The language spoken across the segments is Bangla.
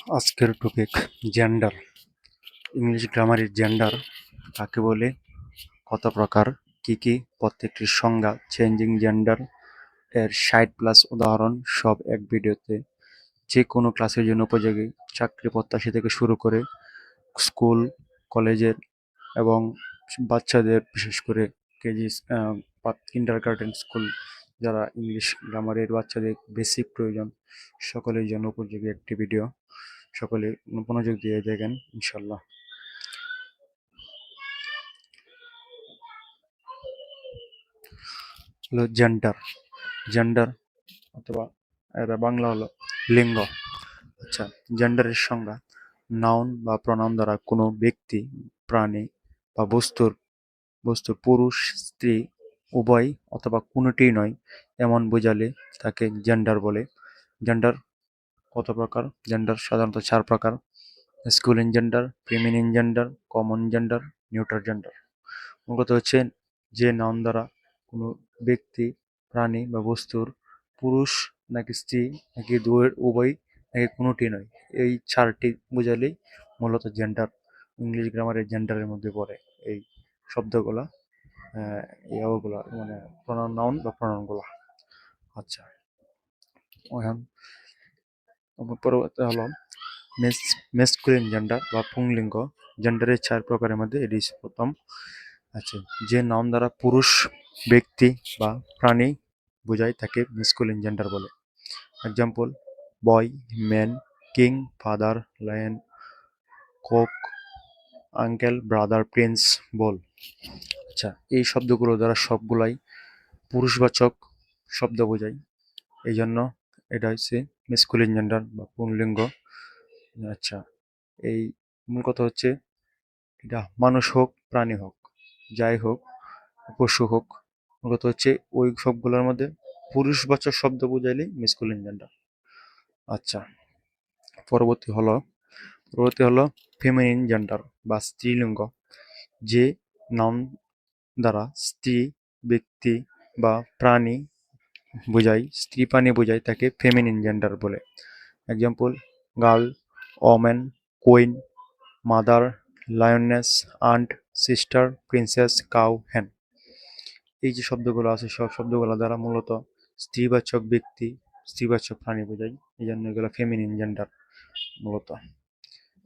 আজকের টপিক জেন্ডার। ইংলিশ গ্রামারের জেন্ডার কাকে বলে, কত প্রকার, কি কি, প্রত্যেকটির সংজ্ঞা, চেঞ্জিং জেন্ডার এর 60+ উদাহরণ সব এক ভিডিওতে। যে কোনো ক্লাসের জন্য উপযোগী, চাকরি প্রত্যাশী থেকে শুরু করে স্কুল, কলেজের এবং বাচ্চাদের, বিশেষ করে কেজি, কিন্ডারগার্টেন স্কুল, যারা ইংলিশ গ্রামারের বাচ্চাদের বেসিক প্রয়োজন, সকলের জন্য উপযোগী একটি ভিডিও। সকলে মনোযোগ দিয়ে দেখেন ইনশাল্লাহ। হলো জেন্ডার। জেন্ডার অথবা এর বাংলা হলো লিঙ্গ। আচ্ছা, জেন্ডারের সংজ্ঞা: নাউন বা প্রনাউন দ্বারা কোনো ব্যক্তি, প্রাণী বা বস্তুর পুরুষ, স্ত্রী উভয় অথবা কোনোটিই নয় এমন বোঝালে তাকে জেন্ডার বলে। জেন্ডার কত প্রকার? জেন্ডার সাধারণত 4 প্রকার: masculine gender, feminine gender, common gender, neutral gender. মূলত হচ্ছে যে নাউন দ্বারা কোনো ব্যক্তি, প্রাণী বা বস্তুর পুরুষ নাকি স্ত্রী নাকি দুয়ের উভয় নাকি কোনোটি নয়, এই 4টি বোঝালেই মূলত জেন্ডার। ইংলিশ গ্রামারের জেন্ডারের মধ্যে পড়ে এই শব্দগুলা, ইয়াগুলা মানে নাউন বা প্রনাউনগুলা। আচ্ছা, এখন পরবর্তী হলো মেসকুলিন জেন্ডার বা পুংলিঙ্গ। জেন্ডারের 4 প্রকারের মধ্যে এটি প্রথম। আচ্ছা, যে নাউন দ্বারা পুরুষ ব্যক্তি বা প্রাণী বোঝায় তাকে মেসকুলিন জেন্ডার বলে। Example: boy, man, king, father, lion, cock, uncle, brother, prince, bull. আচ্ছা, এই শব্দগুলো দ্বারা সবগুলাই পুরুষবাচক শব্দ বোঝায়, এই জন্য এটা হচ্ছে মেসকুলিন জেন্ডার বা পুংলিঙ্গ। আচ্ছা, এই মূল কথা হচ্ছে এটা মানুষ হোক, প্রাণী হোক, যাই হোক, পশু হোক, মূলত হচ্ছে ওই সবগুলোর মধ্যে পুরুষবাচক শব্দ বোঝাইলেই মেসকুলিন জেন্ডার। আচ্ছা, পরবর্তী হলো ফেমিনিন জেন্ডার বা স্ত্রীলিঙ্গ। যে নাউন দ্বারা স্ত্রী ব্যক্তি বা প্রাণী স্ত্রী প্রাণী বোঝায় তাকে ফেমিনিন জেন্ডার বলে। Example: girl, woman, queen, mother, lioness, aunt, sister, princess, cow, hen. এই যে শব্দগুলো আছে সব শব্দগুলো দ্বারা মূলত স্ত্রীবাচক ব্যক্তি, স্ত্রীবাচক প্রাণী বোঝায়, এই জন্য এগুলো ফেমিনিন জেন্ডার, মূলত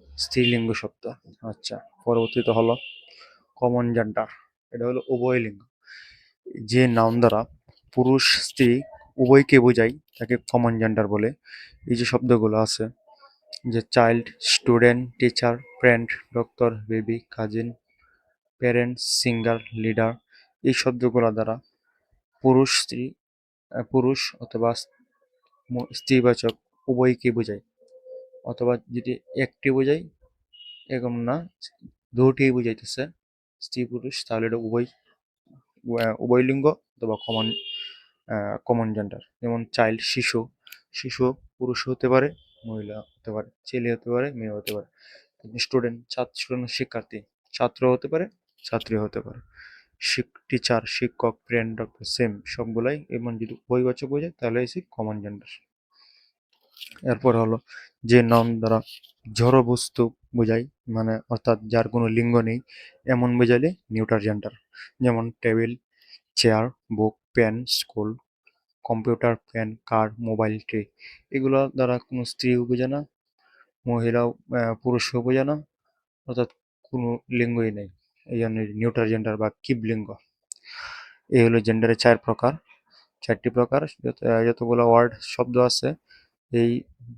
স্ত্রীলিঙ্গ শব্দ। আচ্ছা, পরবর্তীতে হলো কমন জেন্ডার। এটা হলো উভয় লিঙ্গ। যে নাউন দ্বারা পুরুষ স্ত্রী উভয়কে বোঝায় তাকে কমন জেন্ডার বলে। এই যে শব্দগুলো আছে, যে child, student, teacher, friend, doctor, baby, cousin, parent, singer, leader, এই শব্দগুলো দ্বারা পুরুষ অথবা স্ত্রীবাচক উভয়কে বোঝায়, অথবা যদি একটি বোঝায় এরকম না, দুটি বুঝাইতেছে স্ত্রী পুরুষ, তাহলে এটা উভয়লিঙ্গ অথবা কমন জেন্ডার। যেমন চাইল্ড, শিশু, শিশু পুরুষ হতে পারে, মহিলা হতে পারে, ছেলে হতে পারে, মেয়ে হতে পারে। স্টুডেন্ট, শিক্ষার্থী, ছাত্র হতে পারে, ছাত্রী হতে পারে। টিচার, শিক্ষক, ফ্রেন্ড, ডক্টর, সেম সবগুলাই এমন যদি উভয়বাচক বোঝায় তাহলে হচ্ছে কমন জেন্ডার। এরপর হলো যে নাউন দ্বারা জড় বস্তু বোঝায়, মানে অর্থাৎ যার কোনো লিঙ্গ নেই এমন বোঝালে নিউট্রাল জেন্ডার। যেমন টেবিল, চেয়ার, বুক, পেন, স্কুল, কম্পিউটার, ফ্যান, কার, মোবাইল, ট্রি। এগুলো দ্বারা কোনো স্ত্রীও বোঝে না, মহিলাও পুরুষও বোঝে না, অর্থাৎ কোনো লিঙ্গই নেই, এই জন্য নিউট্রাল জেন্ডার বা কিব লিঙ্গ। এই হলো জেন্ডারের 4 প্রকার। 4টি প্রকার, যতগুলো ওয়ার্ড শব্দ আছে এই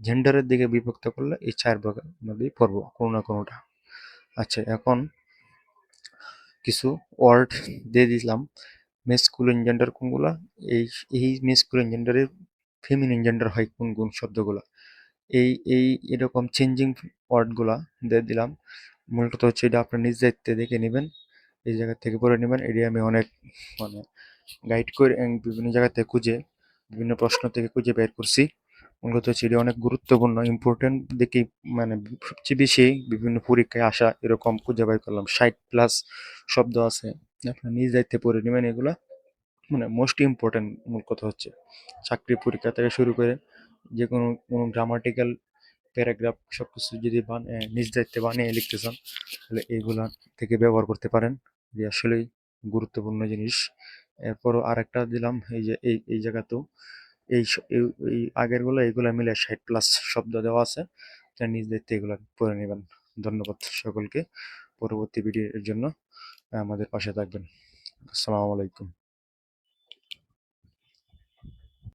জেন্ডারের দিকে বিভক্ত করলে এই 4 প্রকার মধ্যেই পড়বো কোনো না কোনোটা। আচ্ছা, এখন কিছু ওয়ার্ড দিয়ে দিলাম। মেসকুলিন জেন্ডার কোনগুলা, এই এই মেসকুলিন জেন্ডারের ফেমিনিন জেন্ডার হয় কোন কোন শব্দগুলা, এই এই এরকম চেঞ্জিং ওয়ার্ডগুলা দিয়ে দিলাম। মূলত হচ্ছে এটা আপনার নিজ দায়িত্বে দেখে নেবেন, এই জায়গা থেকে পড়ে নেবেন। এটি আমি অনেক মানে গাইড করে বিভিন্ন জায়গা থেকে খুঁজে, বিভিন্ন প্রশ্ন থেকে খুঁজে বের করছি। মূলত হচ্ছে এটি অনেক গুরুত্বপূর্ণ, ইম্পর্টেন্ট দেখি, মানে সবচেয়ে বেশি বিভিন্ন পরীক্ষায় আসা এরকম খুঁজে বের করলাম। 60+ শব্দ আছে, আপনার নিজ দায়িত্বে পড়ে নেবেন এগুলা। মানে মোস্ট ইম্পর্টেন্ট মূল কথা হচ্ছে চাকরি পরীক্ষা থেকে শুরু করে যে কোনো গ্রামাটিক্যাল প্যারাগ্রাফ সবকিছু যদি নিজ দায়িত্বে বানিয়ে লিখতে চান তাহলে এইগুলা থেকে ব্যবহার করতে পারেন। যে আসলেই গুরুত্বপূর্ণ জিনিস। এরপরও আরেকটা দিলাম, এই যে এই জায়গাতেও এই আগেরগুলো এইগুলা মিলে 60+ শব্দ দেওয়া আছে। তা নিজ দায়িত্বে এগুলা পড়ে নেবেন। ধন্যবাদ সকলকে। পরবর্তী ভিডিওর জন্য আমাদের পাশে থাকবেন। আসসালামু আলাইকুম।